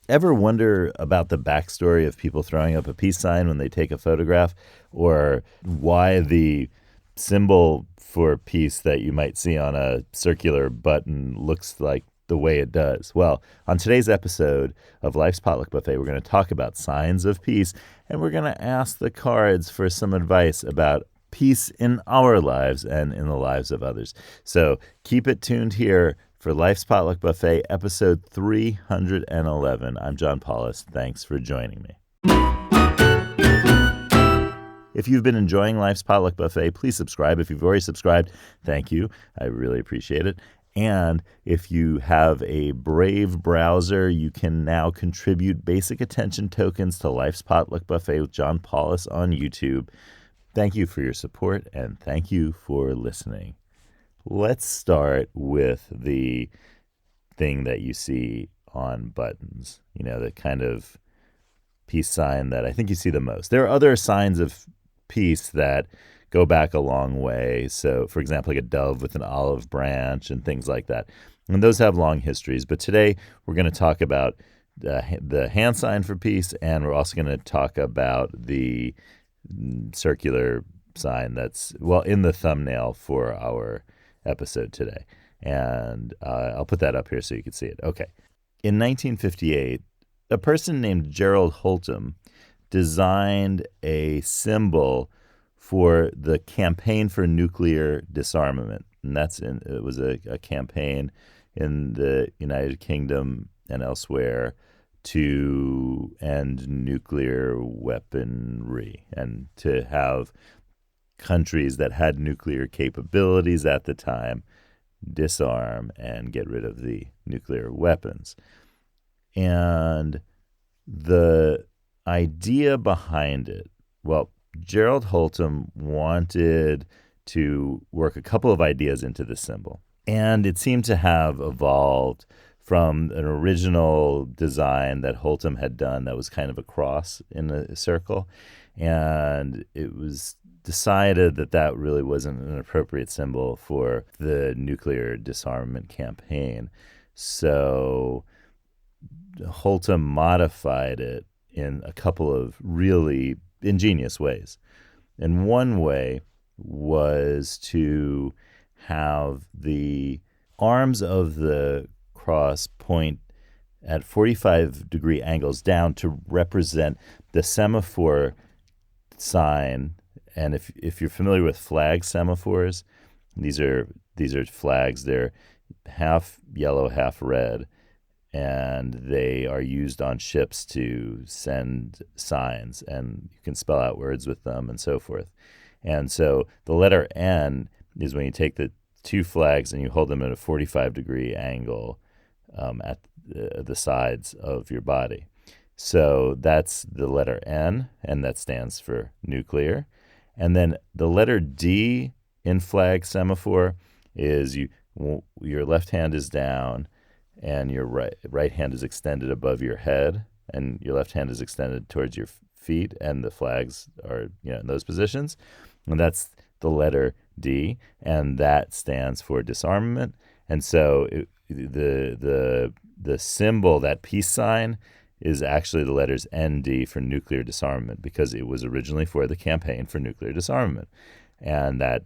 Ever wonder about the backstory of people throwing up a peace sign when they take a photograph, or why the symbol for peace that you might see on a circular button looks like the way it does? Well, on today's episode of Life's Potluck Buffet, we're going to talk about signs of peace, and we're going to ask the cards for some advice about peace in our lives and in the lives of others. So keep it tuned here for Life's Potluck Buffet, episode 311. I'm John Paulus. Thanks for joining me. If you've been enjoying Life's Potluck Buffet, please subscribe. If you've already subscribed, thank you. I really appreciate it. And if you have a Brave browser, you can now contribute basic attention tokens to Life's Potluck Buffet with John Paulus on YouTube. Thank you for your support, and thank you for listening. Let's start with the thing that you see on buttons, the kind of peace sign that I think you see the most. There are other signs of peace that go back a long way. So, for example, like a dove with an olive branch and things like that. And those have long histories. But today we're going to talk about the hand sign for peace, and we're also going to talk about the circular sign that's, in the thumbnail for our episode today. And I'll put that up here so you can see it. Okay. In 1958, a person named Gerald Holtom designed a symbol for the Campaign for Nuclear Disarmament. And it was a campaign in the United Kingdom and elsewhere to end nuclear weaponry and to have countries that had nuclear capabilities at the time disarm and get rid of the nuclear weapons. And the idea behind it, Gerald Holtom wanted to work a couple of ideas into the symbol. And it seemed to have evolved from an original design that Holtom had done that was kind of a cross in a circle. And it was decided that that really wasn't an appropriate symbol for the nuclear disarmament campaign. So Holtom modified it in a couple of really ingenious ways. And one way was to have the arms of the cross point at 45-degree angles down to represent the semaphore sign. And if you're familiar with flag semaphores, these are flags. They're half yellow, half red, and they are used on ships to send signs, and you can spell out words with them and so forth. And so the letter N is when you take the two flags and you hold them at a 45-degree angle at the sides of your body. So that's the letter N, and that stands for nuclear. And then the letter D in flag semaphore is your left hand is down and your right hand is extended above your head, and your left hand is extended towards your feet, and the flags are in those positions. And that's the letter D, and that stands for disarmament. And so the symbol, that peace sign, is actually the letters ND for nuclear disarmament, because it was originally for the Campaign for Nuclear Disarmament. And that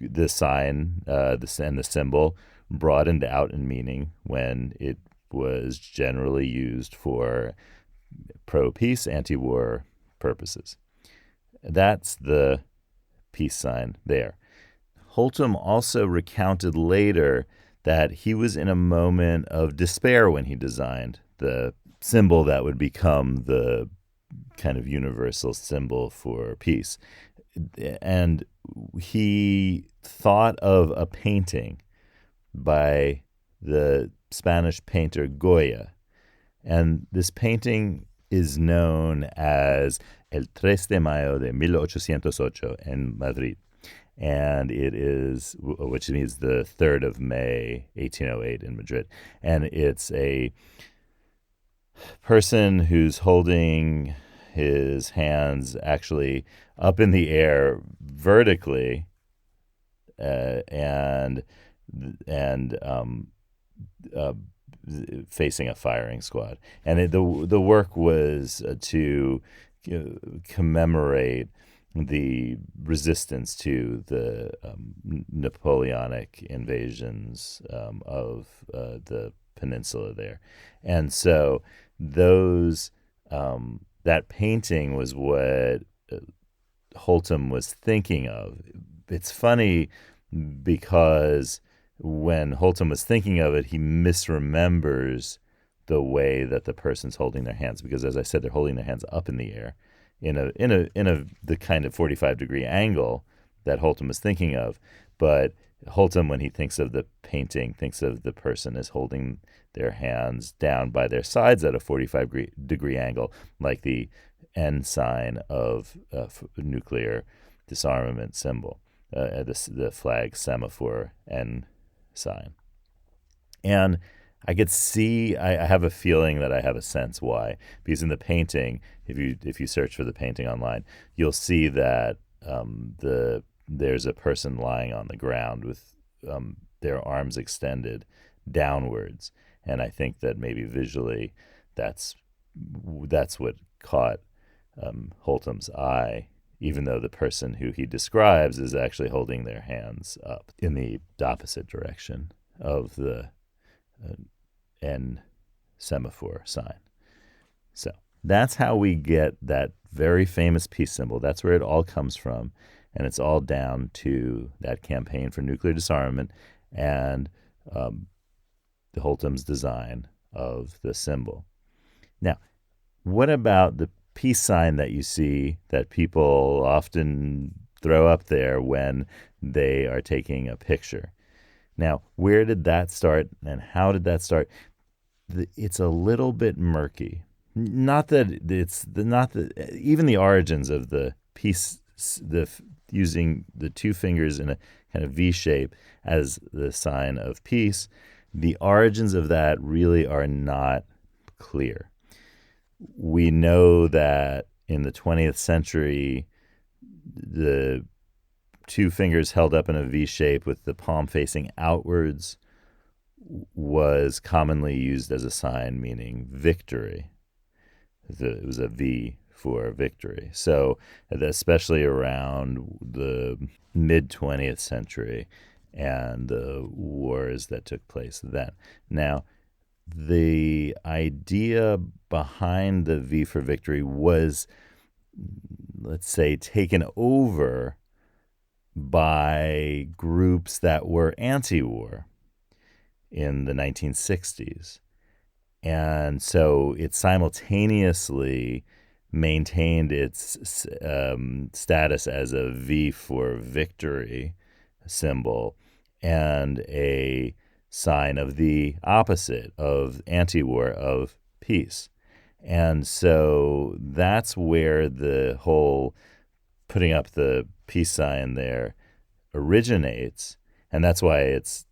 the sign and the symbol broadened out in meaning when it was generally used for pro-peace, anti-war purposes. That's the peace sign there. Holtom also recounted later that he was in a moment of despair when he designed the symbol that would become the kind of universal symbol for peace. And he thought of a painting by the Spanish painter Goya. And this painting is known as El 3 de Mayo de 1808 in Madrid. And it is, which means the 3rd of May, 1808 in Madrid. And it's a person who's holding his hands actually up in the air vertically, and facing a firing squad. And the work was to commemorate the resistance to the Napoleonic invasions of the peninsula there. And so that painting was what Holtom was thinking of. It's funny because when Holtom was thinking of it, he misremembers the way that the person's holding their hands, because, as I said, they're holding their hands up in the air in the kind of 45-degree angle that Holtom was thinking of. But Holtom, when he thinks of the painting, thinks of the person as holding their hands down by their sides at a 45-degree angle, like the N sign of nuclear disarmament symbol, the flag semaphore N sign. And I could see, I have a feeling that I have a sense why. Because in the painting, if you search for the painting online, you'll see that there's a person lying on the ground with their arms extended downwards. And I think that maybe visually that's what caught Holtom's eye, even though the person who he describes is actually holding their hands up in the opposite direction of the N semaphore sign. So that's how we get that very famous peace symbol. That's where it all comes from. And it's all down to that campaign for nuclear disarmament and Holtom's design of the symbol. Now, what about the peace sign that you see that people often throw up there when they are taking a picture? Now, where did that start and how did that start? It's a little bit murky. Not that even the origins of the peace, using the two fingers in a kind of V shape as the sign of peace, the origins of that really are not clear. We know that in the 20th century, the two fingers held up in a V shape with the palm facing outwards was commonly used as a sign meaning victory. It was a V for victory. So especially around the mid-20th century and the wars that took place then. Now, the idea behind the V for victory was, let's say, taken over by groups that were anti-war in the 1960s. And so it simultaneously maintained its status as a V for victory symbol and a sign of the opposite, of anti-war, of peace. And so that's where the whole putting up the peace sign there originates. And that's why it's,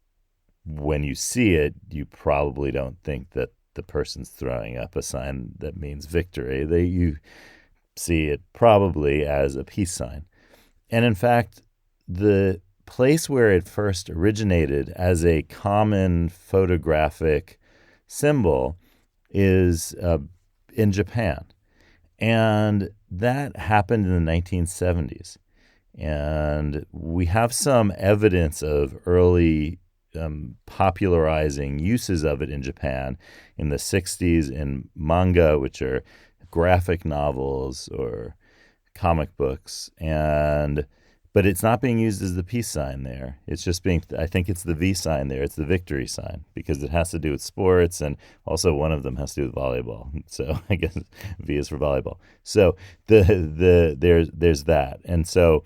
when you see it, you probably don't think that the person's throwing up a sign that means victory. You see it probably as a peace sign. And in fact, the place where it first originated as a common photographic symbol is in Japan. And that happened in the 1970s. And we have some evidence of early popularizing uses of it in Japan in the 60s in manga, which are graphic novels or comic books, but it's not being used as the peace sign there. It's just I think it's the V sign there. It's the victory sign because it has to do with sports, and also one of them has to do with volleyball. So I guess V is for volleyball. So there's that, and so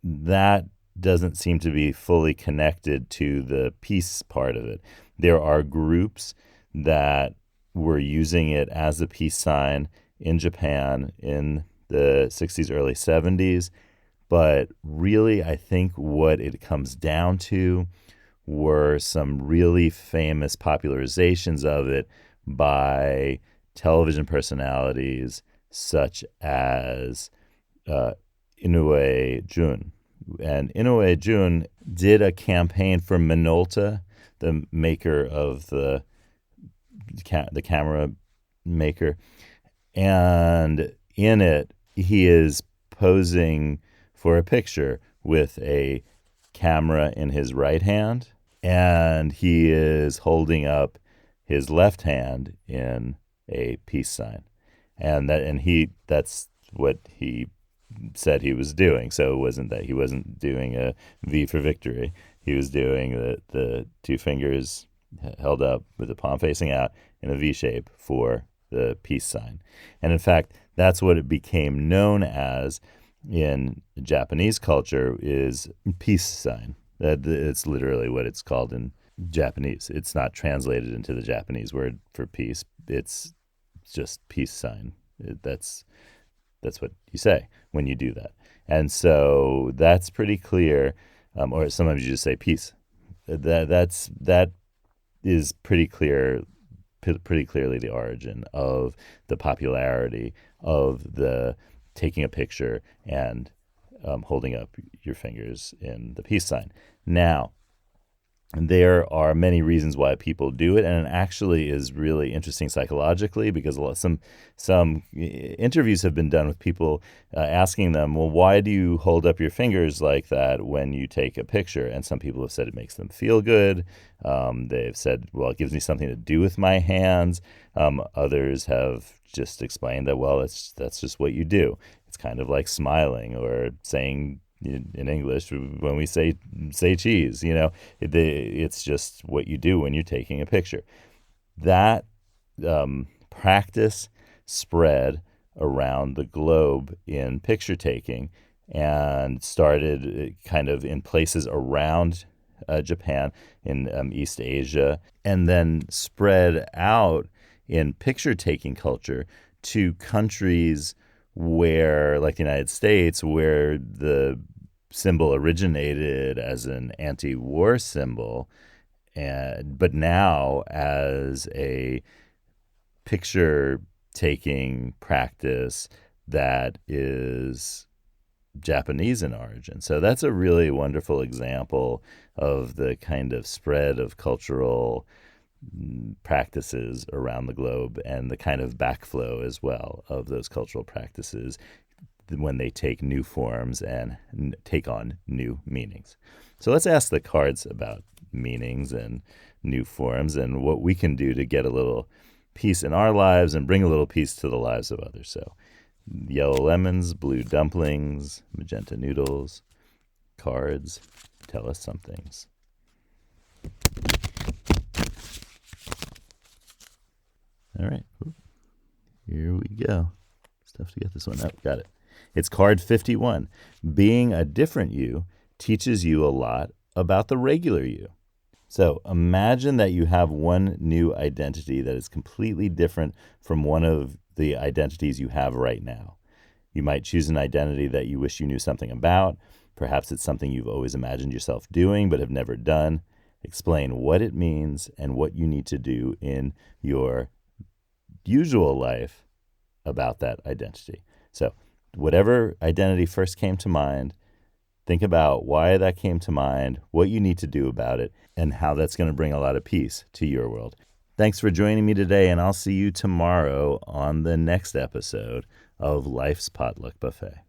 that doesn't seem to be fully connected to the peace part of it. There are groups that were using it as a peace sign in Japan in the 60s, early 70s. But really, I think what it comes down to were some really famous popularizations of it by television personalities such as Inoue Jun. And Inoue Jun did a campaign for Minolta, the maker of the the camera maker. And in it, he is posing for a picture with a camera in his right hand, and he is holding up his left hand in a peace sign. That's what he said he was doing. So it wasn't that he wasn't doing a V for victory. He was doing the two fingers held up with the palm facing out in a V shape for the peace sign. And in fact, that's what it became known as in Japanese culture, is peace sign. It's literally what it's called in Japanese. It's not translated into the Japanese word for peace. It's just peace sign. That's what you say when you do that. And so that's pretty clear. Or sometimes you just say peace. That is pretty clearly the origin of the popularity of the taking a picture and holding up your fingers in the peace sign. Now, there are many reasons why people do it, and it actually is really interesting psychologically, because some interviews have been done with people asking them, well, why do you hold up your fingers like that when you take a picture? And some people have said it makes them feel good. They've said, well, it gives me something to do with my hands. Others have just explained that, well, that's just what you do. It's kind of like smiling or saying in English when we say cheese, it's just what you do when you're taking a picture. That practice spread around the globe in picture taking and started kind of in places around Japan, in East Asia, and then spread out in picture taking culture to countries where, like the United States, where the symbol originated as an anti-war symbol, but now as a picture-taking practice that is Japanese in origin. So that's a really wonderful example of the kind of spread of cultural practices around the globe, and the kind of backflow as well of those cultural practices when they take new forms and take on new meanings. So let's ask the cards about meanings and new forms and what we can do to get a little peace in our lives and bring a little peace to the lives of others. So yellow lemons, blue dumplings, magenta noodles, cards, tell us some things. All right, here we go. It's tough to get this one up. Got it. It's card 51. Being a different you teaches you a lot about the regular you. So imagine that you have one new identity that is completely different from one of the identities you have right now. You might choose an identity that you wish you knew something about. Perhaps it's something you've always imagined yourself doing but have never done. Explain what it means and what you need to do in your usual life about that identity. So whatever identity first came to mind, think about why that came to mind, what you need to do about it, and how that's going to bring a lot of peace to your world. Thanks for joining me today, and I'll see you tomorrow on the next episode of Life's Potluck Buffet.